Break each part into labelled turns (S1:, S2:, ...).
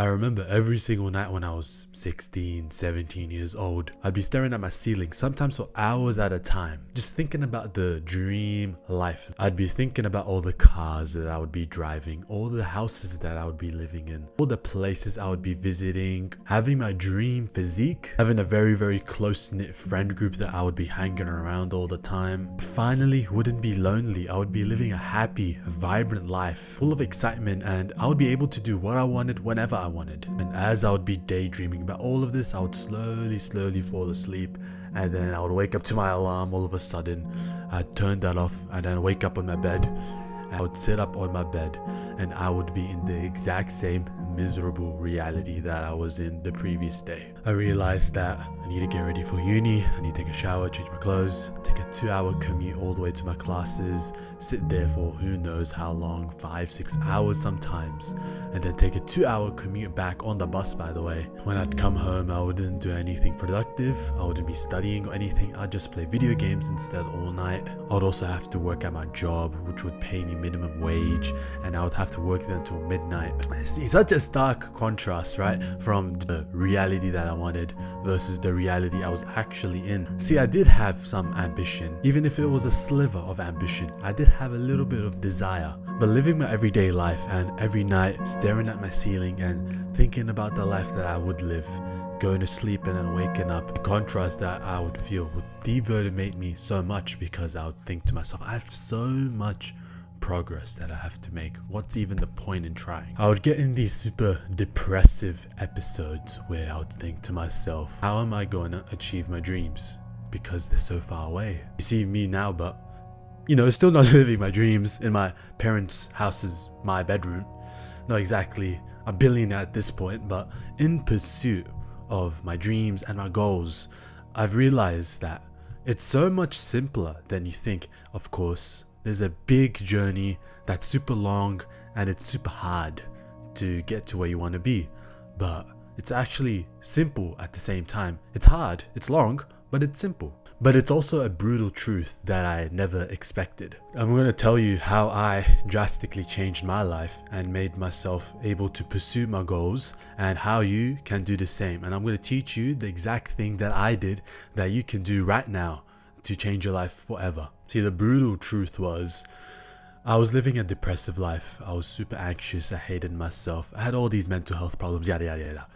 S1: I remember every single night when I was 16, 17 years old, I'd be staring at my ceiling, sometimes for hours at a time, just thinking about the dream life. I'd be thinking about all the cars that I would be driving, all the houses that I would be living in, all the places I would be visiting, having my dream physique, having a very, very close-knit friend group that I would be hanging around all the time. Finally, wouldn't be lonely. I would be living a happy, vibrant life, full of excitement, and I would be able to do what I wanted whenever I wanted. And as I would be daydreaming about all of this, I would slowly fall asleep, and then I would wake up to my alarm all of a sudden. I'd turn that off and then wake up on my bed. I would sit up on my bed and I would be in the exact same miserable reality that I was in the previous day. I realized that I need to get ready for uni, I need to take a shower, change my clothes, take a 2-hour commute all the way to my classes, sit there for who knows how long, 5-6 hours sometimes, and then take a 2-hour commute back on the bus, by the way. When I'd come home, I wouldn't do anything productive, I wouldn't be studying or anything, I'd just play video games instead all night. I would also have to work at my job, which would pay me minimum wage, and I would have to work there until midnight. See, such a stark contrast, right, from the reality that I wanted versus the reality I was actually in. See, I did have some ambition, even if it was a sliver of ambition. I did have a little bit of desire, but living my everyday life and every night staring at my ceiling and thinking about the life that I would live, going to sleep and then waking up, the contrast that I would feel would demotivate me so much, because I would think to myself, I have so much progress that I have to make. What's even the point in trying? I would get in these super depressive episodes where I would think to myself, how am I going to achieve my dreams? Because they're so far away. You see me now, but still not living my dreams in my parents' house is my bedroom. Not exactly a billionaire at this point, but in pursuit of my dreams and my goals, I've realized that it's so much simpler than you think. Of course, there's a big journey that's super long and it's super hard to get to where you want to be, but it's actually simple at the same time. It's hard, it's long, but it's simple. But it's also a brutal truth that I never expected. I'm going to tell you how I drastically changed my life and made myself able to pursue my goals, and how you can do the same. And I'm going to teach you the exact thing that I did that you can do right now to change your life forever. See, the brutal truth was, I was living a depressive life. I was super anxious. I hated myself. I had all these mental health problems, yada yada yada.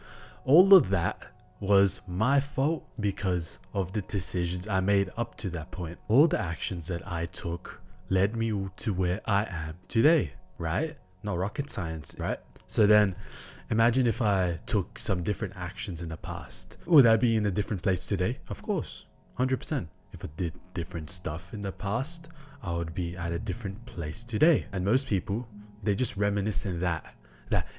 S1: All of that was my fault because of the decisions I made up to that point. All the actions that I took led me to where I am today, right? Not rocket science, right? So then imagine if I took some different actions in the past. Would I be in a different place today? Of course, 100%. If I did different stuff in the past, I would be at a different place today. And most people, they just reminisce in that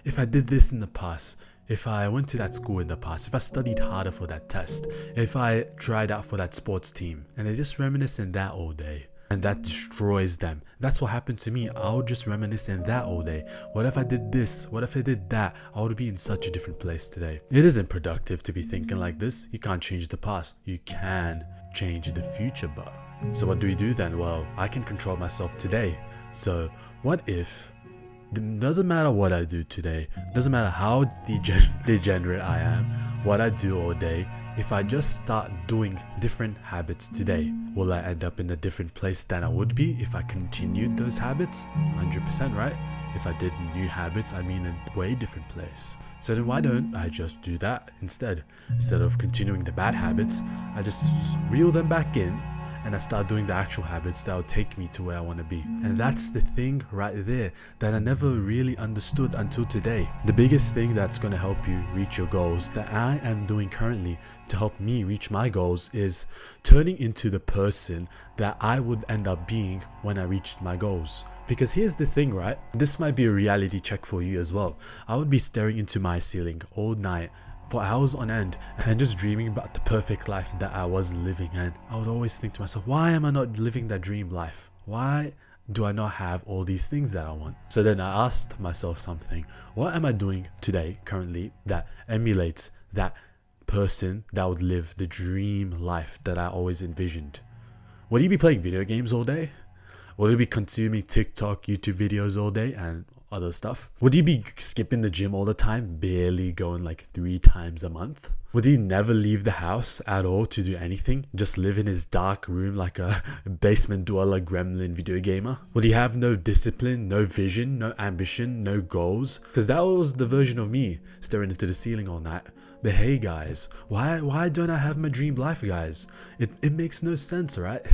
S1: if I did this in the past, if I went to that school in the past, if I studied harder for that test, if I tried out for that sports team, and they just reminisce in that all day. And that destroys them. That's what happened to me. I would just reminisce in that all day. What if I did this? What if I did that? I would be in such a different place today. It isn't productive to be thinking like this. You can't change the past. You can change the future, but so what do we do then? Well, I can control myself today. So what if, it doesn't matter what I do today, doesn't matter how degenerate I am, what I do all day, if I just start doing different habits today, will I end up in a different place than I would be if I continued those habits? 100%, right? If I did new habits, I'd be in a way different place. So then why don't I just do that instead? Instead of continuing the bad habits, I just reel them back in and I start doing the actual habits that will take me to where I want to be. And that's the thing right there that I never really understood until today. The biggest thing that's going to help you reach your goals that I am doing currently to help me reach my goals is turning into the person that I would end up being when I reached my goals. Because here's the thing, right? This might be a reality check for you as well. I would be staring into my ceiling all night for hours on end and just dreaming about the perfect life that I was living, and I would always think to myself, why am I not living that dream life? Why do I not have all these things that I want? So then I asked myself something. What am I doing today, currently, that emulates that person that would live the dream life that I always envisioned? Would you be playing video games all day? Will you be consuming TikTok, YouTube videos all day and other stuff? Would he be skipping the gym all the time, barely going like 3 times a month? Would he never leave the house at all to do anything? Just live in his dark room like a basement dweller gremlin video gamer? Would he have no discipline, no vision, no ambition, no goals? Because that was the version of me, staring into the ceiling all night. But hey guys, why don't I have my dream life, guys? It makes no sense, right?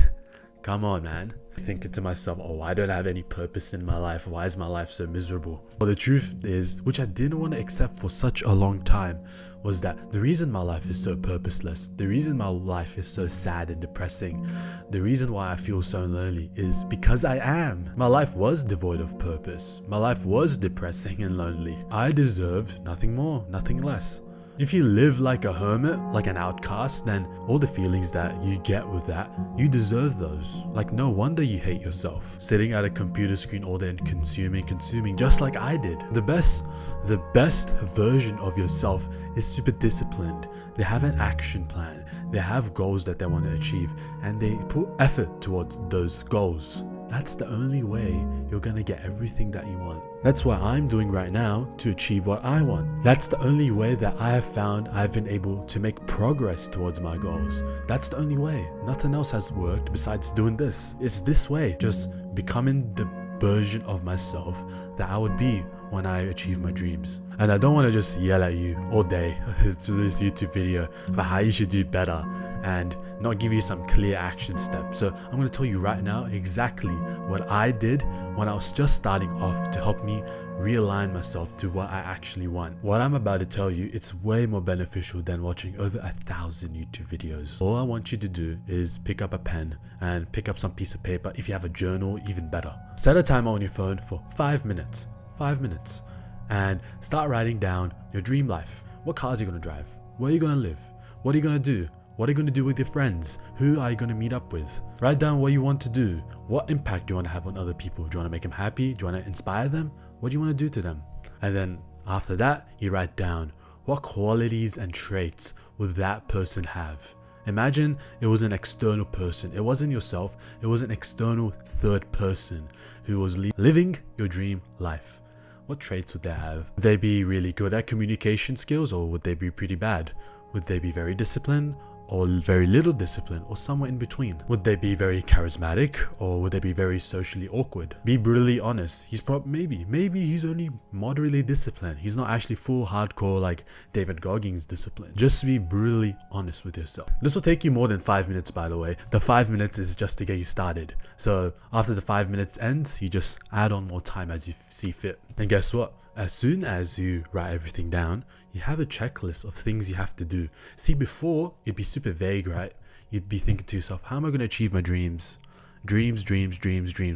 S1: Come on, man. Thinking to myself, oh, why don't I have any purpose in my life? Why is my life so miserable? Well, the truth is, which I didn't want to accept for such a long time, was that the reason my life is so purposeless, the reason my life is so sad and depressing, the reason why I feel so lonely is because I am. My life was devoid of purpose. My life was depressing and lonely. I deserved nothing more, nothing less. If you live like a hermit, like an outcast, then all the feelings that you get with that, you deserve those. Like, no wonder you hate yourself. Sitting at a computer screen all day and consuming just like I did. The best version of yourself is super disciplined. They have an action plan. They have goals that they want to achieve, and they put effort towards those goals. That's the only way you're gonna get everything that you want. That's what I'm doing right now to achieve what I want. That's the only way that I have found I've been able to make progress towards my goals. That's the only way. Nothing else has worked besides doing this. It's this way, just becoming the version of myself that I would be when I achieve my dreams. And I don't want to just yell at you all day through this YouTube video about how you should do better and not give you some clear action steps. So I'm going to tell you right now exactly what I did when I was just starting off to help me realign myself to what I actually want. What I'm about to tell you, it's way more beneficial than watching over 1,000 YouTube videos. All I want you to do is pick up a pen and pick up some piece of paper. If you have a journal, even better. Set a timer on your phone for 5 minutes. 5 minutes. And start writing down your dream life. What cars are you going to drive? Where are you going to live? What are you going to do? What are you going to do with your friends? Who are you going to meet up with? Write down what you want to do. What impact do you want to have on other people? Do you want to make them happy? Do you want to inspire them? What do you want to do to them? And then after that, you write down what qualities and traits would that person have. Imagine it was an external person. It wasn't yourself. It was an external third person who was living your dream life. What traits would they have? Would they be really good at communication skills, or would they be pretty bad? Would they be very disciplined, or very little discipline, or somewhere in between? Would they be very charismatic, or would they be very socially awkward? Be brutally honest. He's maybe he's only moderately disciplined. He's not actually full hardcore like David Goggins discipline. Just be brutally honest with yourself. This will take you more than 5 minutes, by the way. The 5 minutes is just to get you started. So after the 5 minutes ends, you just add on more time as you see fit. And guess what? As soon as you write everything down, you have a checklist of things you have to do. See, before, it'd be super vague, right? You'd be thinking to yourself, how am I going to achieve my dreams? Dreams.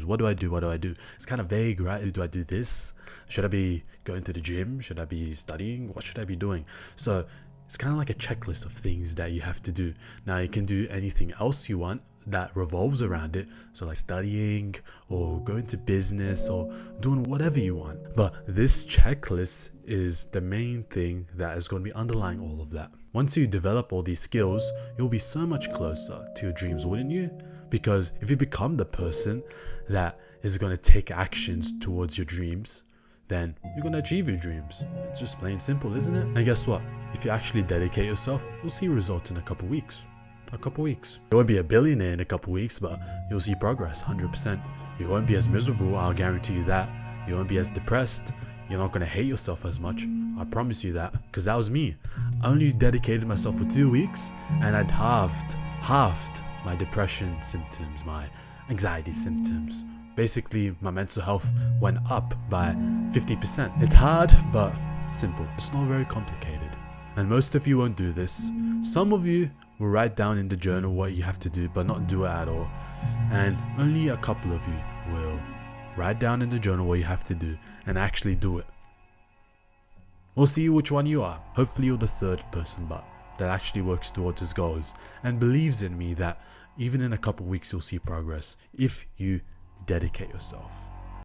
S1: What do I do? It's kind of vague, right? Do I do this? Should I be going to the gym? Should I be studying? What should I be doing? So it's kind of like a checklist of things that you have to do. Now, you can do anything else you want that revolves around it, so like studying or going to business or doing whatever you want. But this checklist is the main thing that is going to be underlying all of that. Once you develop all these skills, you'll be so much closer to your dreams, wouldn't you? Because if you become the person that is going to take actions towards your dreams, then you're going to achieve your dreams. It's just plain simple, isn't it? And guess what? If you actually dedicate yourself, you'll see results in a couple weeks. You won't be a billionaire in a couple weeks, but you'll see progress 100%. You won't be as miserable, I'll guarantee you that. You won't be as depressed. You're not going to hate yourself as much. I promise you that, because that was me. I only dedicated myself for 2 weeks, and I'd halved my depression symptoms, my anxiety symptoms. Basically, my mental health went up by 50%. It's hard, but simple. It's not very complicated. And most of you won't do this. Some of you will write down in the journal what you have to do, but not do it at all. And only a couple of you will write down in the journal what you have to do and actually do it. We'll see which one you are. Hopefully you're the third person, but that actually works towards his goals and believes in me that even in a couple weeks you'll see progress if you dedicate yourself.